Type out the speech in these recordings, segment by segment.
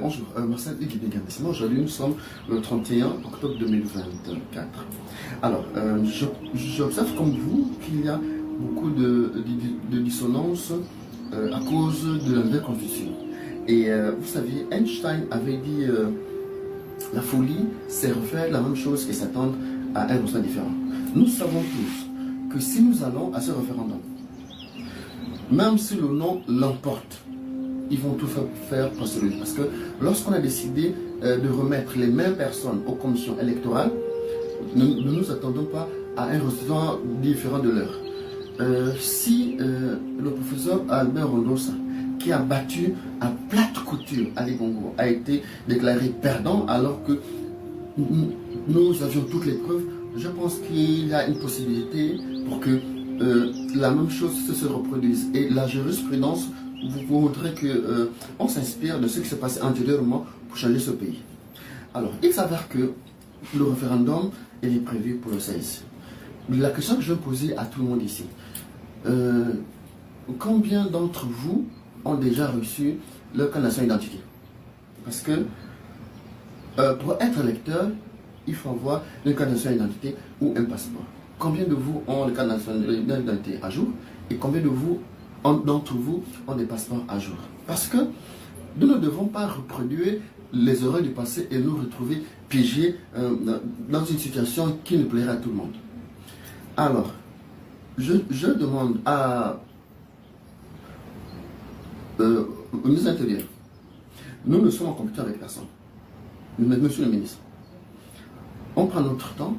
bonjour, Marcel Guédé-Gardissement. Aujourd'hui, nous sommes le 31 octobre 2024. Alors, j'observe comme vous qu'il y a beaucoup de dissonances à cause de la nouvelle constitution. Et vous savez, Einstein avait dit la folie servait la même chose et s'attendre à un résultat différent. Nous savons tous que si nous allons à ce référendum, même si le non l'emporte, ils vont tout faire pour celui. Parce que lorsqu'on a décidé de remettre les mêmes personnes aux commissions électorales, nous ne nous attendons pas à un résultat différent de leur. Si le professeur Albert Rondosa, qui a battu à plate couture Ali Bongo, a été déclaré perdant alors que nous avions toutes les preuves, je pense qu'il y a une possibilité pour que la même chose se reproduise. Et la jurisprudence vous voudrait qu'on s'inspire de ce qui s'est passé antérieurement pour changer ce pays. Alors, il s'avère que le référendum est prévu pour le 16. La question que je vais poser à tout le monde ici, combien d'entre vous ont déjà reçu leur carte nationale d'identité? Parce que pour être électeur, il faut avoir une carte nationale d'identité ou un passeport. Combien de vous ont le carte nationale d'identité à jour et combien d'entre vous ont des passeports à jour? Parce que nous ne devons pas reproduire les erreurs du passé et nous retrouver piégés dans une situation qui ne plairait à tout le monde. Alors, je demande au ministre de l'Intérieur, nous ne sommes en compétition avec personne. Monsieur le ministre, on prend notre temps.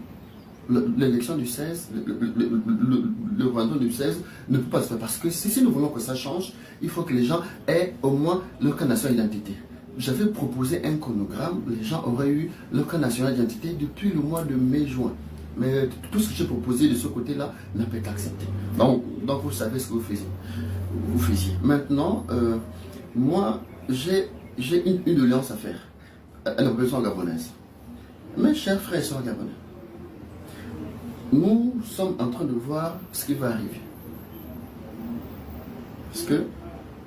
L'élection du 16, le référendum du 16 ne peut pas se faire parce que si nous voulons que ça change, il faut que les gens aient au moins leur carte nationale d'identité. J'avais proposé un chronogramme, les gens auraient eu leur carte nationale d'identité depuis le mois de mai-juin. Mais tout ce que j'ai proposé de ce côté-là n'a pas été accepté. Donc vous savez ce que vous faisiez. Maintenant, moi, j'ai une doléance à faire à la population gabonaise. Mes chers frères et sœurs gabonais, nous sommes en train de voir ce qui va arriver. Parce que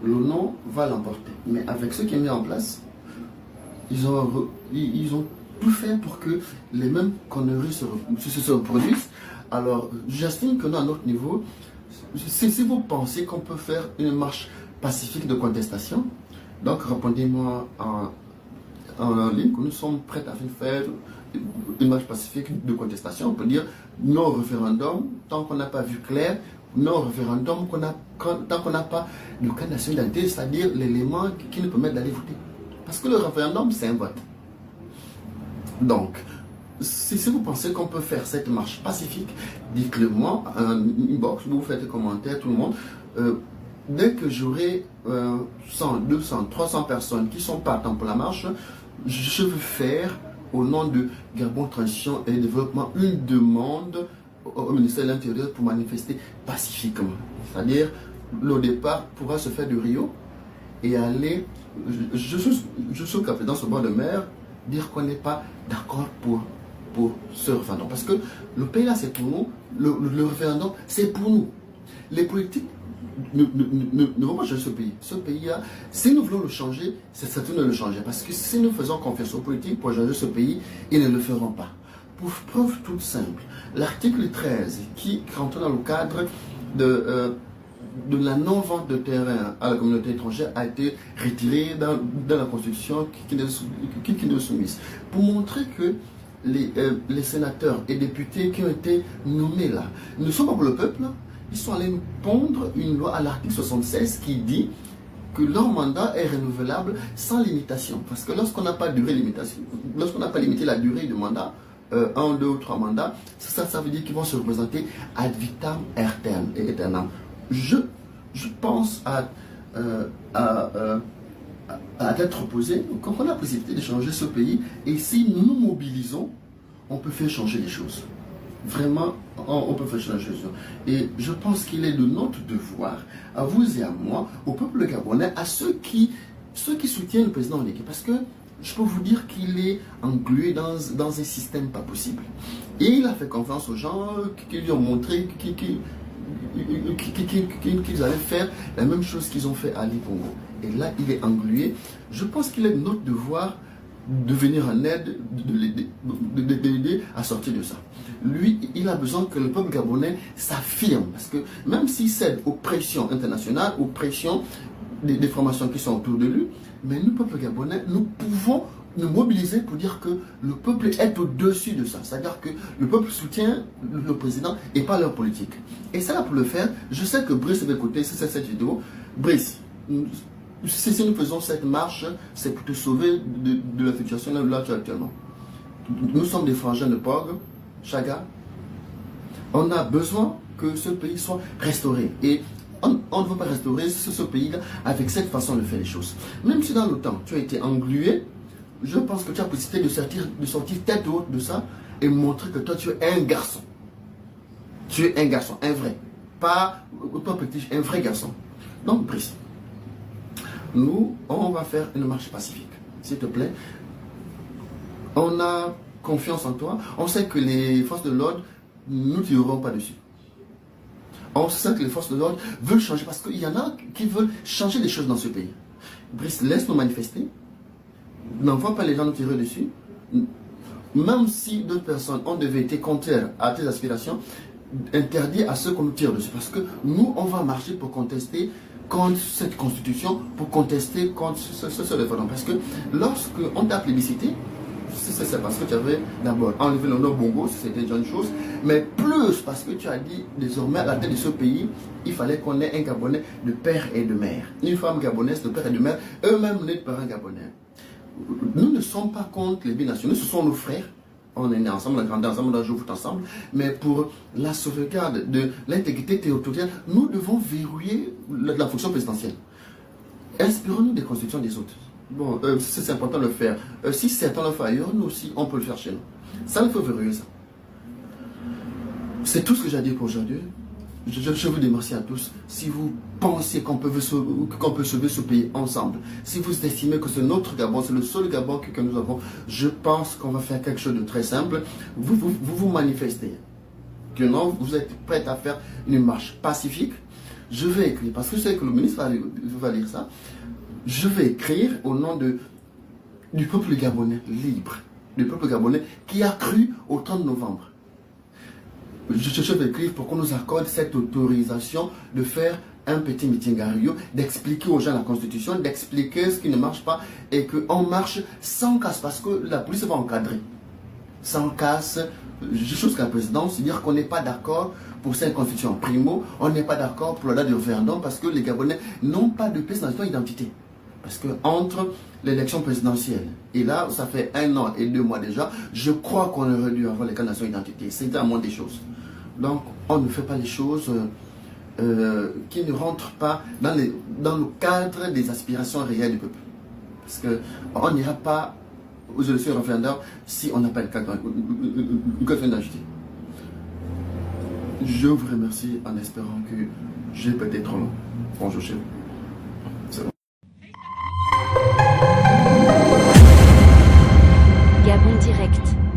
le non va l'emporter. Mais avec ce qui est mis en place, ils ont tout fait pour que les mêmes conneries se reproduisent. Alors, j'estime que nous, à notre niveau, si vous pensez qu'on peut faire une marche pacifique de contestation, donc répondez-moi en ligne que nous sommes prêts à faire une marche pacifique de contestation. On peut dire non au référendum tant qu'on n'a pas vu clair, non au référendum tant qu'on n'a pas le cas national d'identité, c'est-à-dire l'élément qui nous permet d'aller voter. Parce que le référendum, c'est un vote. Donc, si vous pensez qu'on peut faire cette marche pacifique, dites-le moi en inbox, vous faites des commentaires, tout le monde. Dès que j'aurai 100, 200, 300 personnes qui sont partants pour la marche, je veux faire au nom de Gabon Transition et Développement une demande au ministère de l'Intérieur pour manifester pacifiquement. C'est-à-dire, le départ pourra se faire de Rio et aller, je suis capable dans ce bord de mer, dire qu'on n'est pas d'accord pour ce référendum. Parce que le pays là, c'est pour nous, le référendum, c'est pour nous. Les politiques ne vont pas changer ce pays. Ce pays-là, si nous voulons le changer, c'est ça de le changer. Parce que si nous faisons confiance aux politiques pour changer ce pays, ils ne le feront pas. Pour preuve toute simple, l'article 13 qui rentre dans le cadre de la non-vente de terrain à la communauté étrangère a été retiré dans la Constitution qui nous est soumise. Pour montrer que les sénateurs et députés qui ont été nommés là ne sont pas pour le peuple, ils sont allés pondre une loi à l'article 76 qui dit que leur mandat est renouvelable sans limitation. Parce que lorsqu'on n'a pas de durée limitation, lorsqu'on n'a pas limité la durée du mandat, 1, 2 ou 3 mandats, ça veut dire qu'ils vont se représenter ad vitam aeternam. Je pense à être opposé, quand on a la possibilité de changer ce pays, et si nous nous mobilisons, on peut faire changer les choses. Vraiment, on peut faire changer les choses. Et je pense qu'il est de notre devoir, à vous et à moi, au peuple gabonais, à ceux qui soutiennent le président en équipe. Parce que je peux vous dire qu'il est englué dans un système pas possible. Et il a fait confiance aux gens qui lui ont montré qu'ils allaient faire la même chose qu'ils ont fait à Ali Bongo. Et là, il est englué. Je pense qu'il est de notre devoir de venir en aide, de l'aider à sortir de ça. Lui, il a besoin que le peuple gabonais s'affirme. Parce que même s'il cède aux pressions internationales, aux pressions des formations qui sont autour de lui, mais nous, peuple gabonais, nous pouvons nous mobiliser pour dire que le peuple est au-dessus de ça. C'est-à-dire que le peuple soutient le président et pas leur politique. Et ça, pour le faire, je sais que Brice va écouter cette vidéo. Brice, si nous faisons cette marche, c'est pour te sauver de la situation là tu es actuellement. Nous sommes des frangins de Pog, Chaga. On a besoin que ce pays soit restauré. Et on ne veut pas restaurer ce pays-là avec cette façon de faire les choses. Même si dans le temps, tu as été englué, je pense que tu as possibilité de sortir tête haute de ça et montrer que toi, tu es un garçon. Tu es un garçon, un vrai. Pas petit, un vrai garçon. Donc, Brice, nous, on va faire une marche pacifique. S'il te plaît. On a confiance en toi. On sait que les forces de l'ordre ne nous tireront pas dessus. On sait que les forces de l'ordre veulent changer parce qu'il y en a qui veulent changer des choses dans ce pays. Brice, laisse-nous manifester. N'envoie pas les gens nous tirer dessus. Même si d'autres personnes ont devait être contraires à tes aspirations, interdit à ceux qu'on nous tire dessus. Parce que nous, on va marcher pour contester contre cette constitution, pour contester contre ce référendum. Parce que lorsqu'on t'a plébiscité, c'est parce que tu avais d'abord enlevé le nom Bongo, c'était déjà une chose, mais plus parce que tu as dit désormais à la tête de ce pays, il fallait qu'on ait un Gabonais de père et de mère. Une femme gabonaise de père et de mère, eux-mêmes nés de parents gabonais. Nous ne sommes pas contre les binationaux, ce sont nos frères. On est nés ensemble, on a grandi ensemble, on a joué au foot ensemble. Mais pour la sauvegarde de l'intégrité territoriale, nous devons verrouiller la fonction présidentielle. Inspirons-nous des constitutions des autres. Bon, c'est important de le faire. Si certains le font ailleurs, nous aussi, on peut le faire chez nous. Ça, il faut verrouiller ça. C'est tout ce que j'ai à dire pour aujourd'hui. Je vous remercie à tous. Si vous pensez qu'on peut sauver ce pays ensemble, si vous estimez que c'est notre Gabon, c'est le seul Gabon que nous avons, je pense qu'on va faire quelque chose de très simple. Vous manifestez. Que non, vous êtes prêts à faire une marche pacifique. Je vais écrire, parce que je sais que le ministre va lire ça. Je vais écrire au nom du peuple gabonais libre, du peuple gabonais qui a cru au 30 novembre. Je vais écrire pour qu'on nous accorde cette autorisation de faire un petit meeting à Rio, d'expliquer aux gens la constitution, d'expliquer ce qui ne marche pas et qu'on marche sans casse parce que la police va encadrer. Sans casse, chose qu'à la présidence, c'est dire qu'on n'est pas d'accord pour cette constitution. Primo, on n'est pas d'accord pour la date du référendum parce que les Gabonais n'ont pas de pièce nationale d'identité. Parce que entre l'élection présidentielle et là, ça fait 1 an et 2 mois déjà, je crois qu'on aurait dû avoir les cartes nationales d'identité. C'est la moindre des choses. Donc, on ne fait pas les choses qui ne rentrent pas dans le cadre des aspirations réelles du peuple. Parce qu'on n'ira pas aux élections référendaires si on n'a pas une carte d'identité. Je vous remercie en espérant que j'ai peut-être trop long. Bonjour chez vous.